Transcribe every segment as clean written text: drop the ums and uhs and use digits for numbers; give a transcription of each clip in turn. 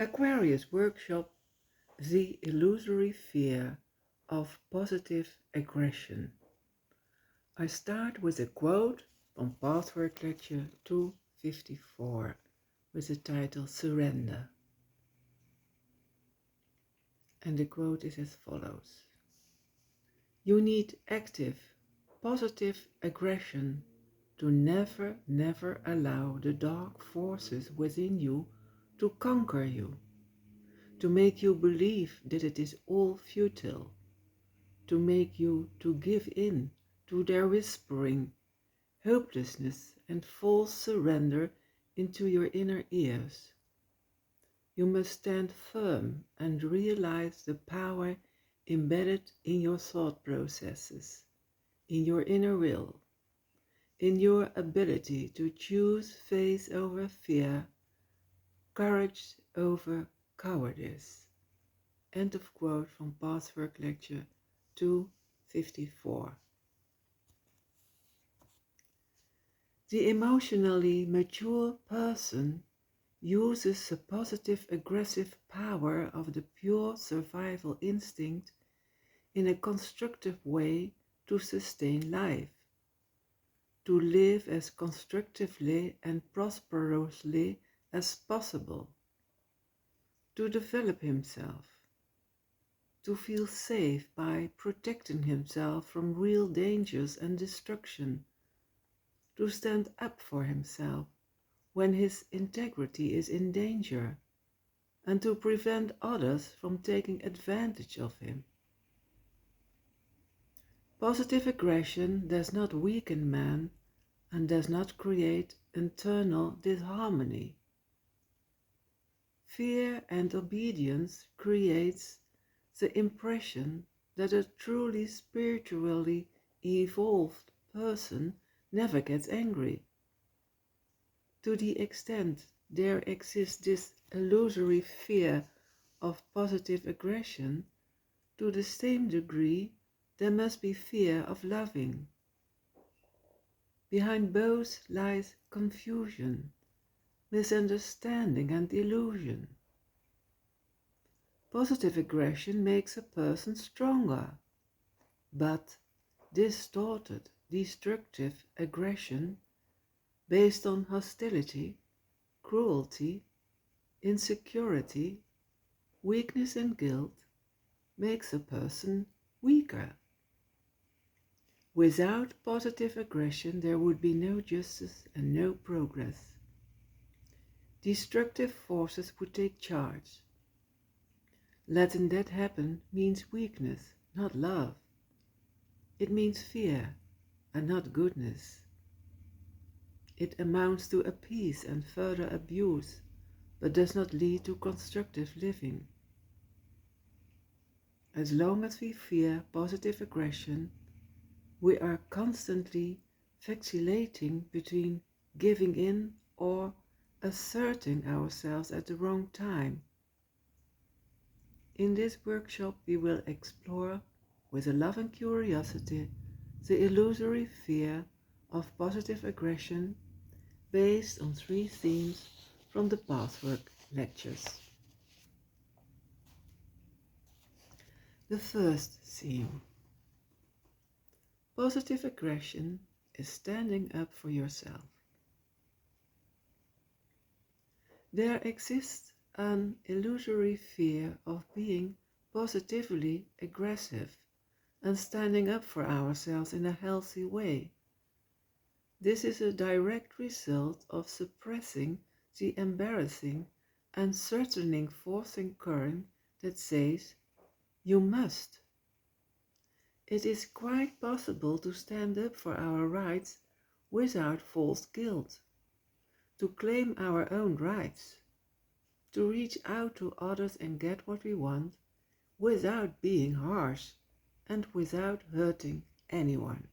Aquarius workshop, the illusory fear of positive aggression. I start with a quote from Pathwork Lecture 254 with the title Surrender. And the quote is as follows. You need active, positive aggression to never allow the dark forces within you to conquer you, to make you believe that it is all futile, to make you to give in to their whispering, hopelessness and false surrender into your inner ears. You must stand firm and realize the power embedded in your thought processes, in your inner will, in your ability to choose faith over fear, courage over cowardice. End of quote from Pathwork Lecture 254. The emotionally mature person uses the positive aggressive power of the pure survival instinct in a constructive way to sustain life, to live as constructively and prosperously as possible, to develop himself, to feel safe by protecting himself from real dangers and destruction, to stand up for himself when his integrity is in danger, and to prevent others from taking advantage of him. Positive aggression does not weaken man and does not create internal disharmony. Fear and obedience creates the impression that a truly spiritually evolved person never gets angry. To the extent there exists this illusory fear of positive aggression, to the same degree there must be fear of loving. Behind both lies confusion, misunderstanding and illusion. Positive aggression makes a person stronger, but distorted, destructive aggression based on hostility, cruelty, insecurity, weakness and guilt makes a person weaker. Without positive aggression there would be no justice and no progress. Destructive forces would take charge. Letting that happen means weakness, not love. It means fear and not goodness. It amounts to appease and further abuse, but does not lead to constructive living. As long as we fear positive aggression, we are constantly vacillating between giving in or asserting ourselves at the wrong time. In this workshop we will explore, with a loving curiosity, the illusory fear of positive aggression based on 3 themes from the Pathwork Lectures. The first theme. Positive aggression is standing up for yourself. There exists an illusory fear of being positively aggressive and standing up for ourselves in a healthy way. This is a direct result of suppressing the embarrassing and threatening forcing current that says, "You must." It is quite possible to stand up for our rights without false guilt, to claim our own rights, to reach out to others and get what we want without being harsh and without hurting anyone.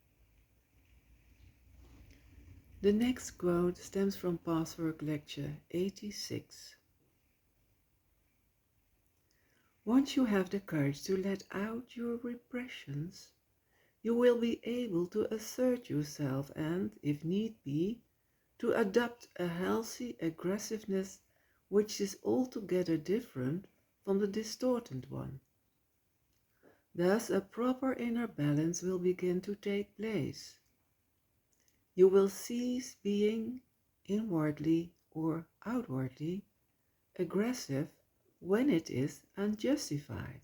The next quote stems from Pathwork Lecture 86. Once you have the courage to let out your repressions, you will be able to assert yourself and, if need be, to adopt a healthy aggressiveness which is altogether different from the distorted one. Thus, a proper inner balance will begin to take place. You will cease being inwardly or outwardly aggressive when it is unjustified,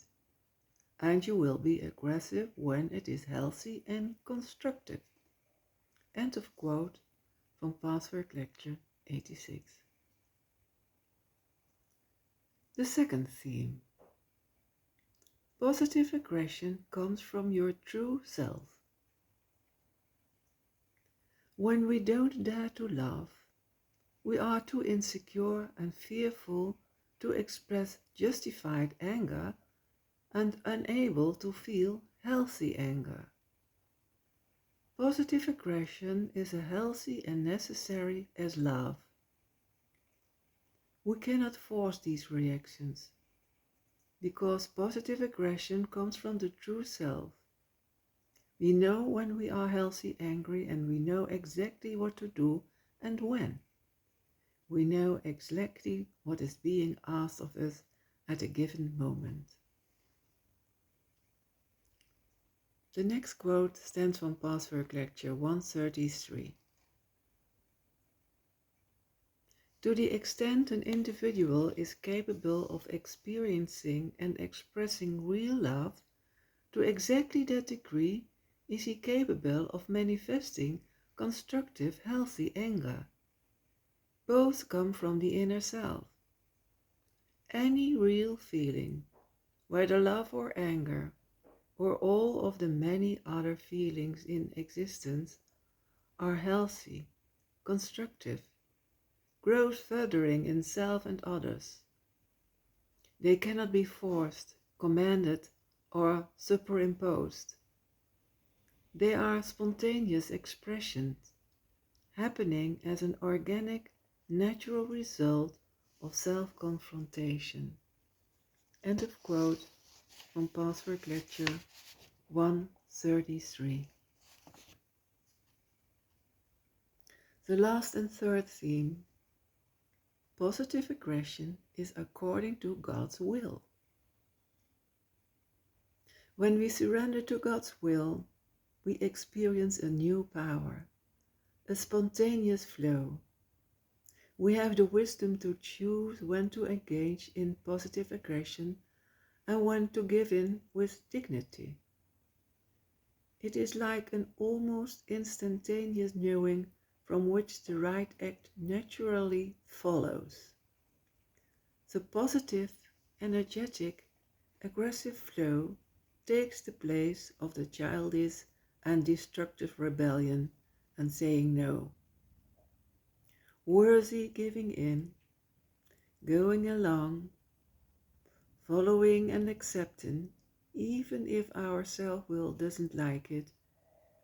and you will be aggressive when it is healthy and constructive. End of quote from Pathwork Lecture 86. The second theme. Positive aggression comes from your true self. When we don't dare to love, we are too insecure and fearful to express justified anger and unable to feel healthy anger. Positive aggression is as healthy and necessary as love. We cannot force these reactions, because positive aggression comes from the true self. We know when we are healthy angry, and we know exactly what to do and when. We know exactly what is being asked of us at a given moment. The next quote stands from Pathwork Lecture 133. To the extent an individual is capable of experiencing and expressing real love, to exactly that degree is he capable of manifesting constructive, healthy anger. Both come from the inner self. Any real feeling, whether love or anger, or all of the many other feelings in existence, are healthy, constructive, growth-furthering in self and others. They cannot be forced, commanded, or superimposed. They are spontaneous expressions, happening as an organic, natural result of self-confrontation. End of quote from Pathwork Lecture 133. The last and third theme. Positive aggression is according to God's will. When we surrender to God's will, we experience a new power, a spontaneous flow. We have the wisdom to choose when to engage in positive aggression and when to give in with dignity. It is like an almost instantaneous knowing from which the right act naturally follows. The positive, energetic, aggressive flow takes the place of the childish and destructive rebellion and saying no. Worthy giving in, going along, following and accepting, even if our self-will doesn't like it,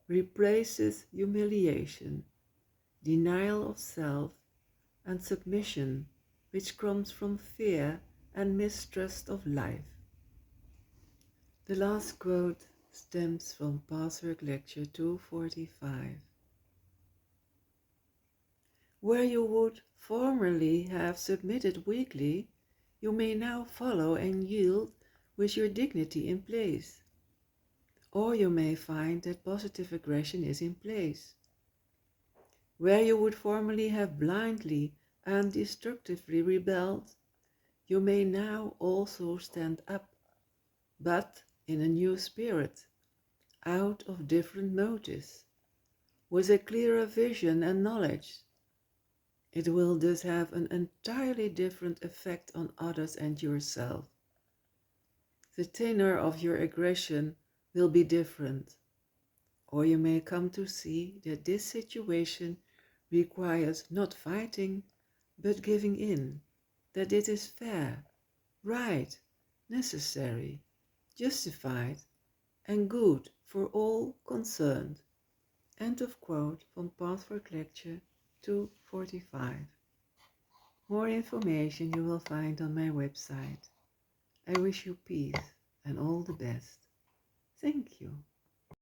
replaces humiliation, denial of self, and submission, which comes from fear and mistrust of life. The last quote stems from Pathwork Lecture 245. Where you would formerly have submitted weakly, you may now follow and yield with your dignity in place. Or you may find that positive aggression is in place. Where you would formerly have blindly and destructively rebelled, you may now also stand up, but in a new spirit, out of different motives, with a clearer vision and knowledge. It will thus have an entirely different effect on others and yourself. The tenor of your aggression will be different, or you may come to see that this situation requires not fighting, but giving in, that it is fair, right, necessary, justified, and good for all concerned. End of quote from Pathwork Lecture 245. More information you will find on my website. I wish you peace and all the best. Thank you.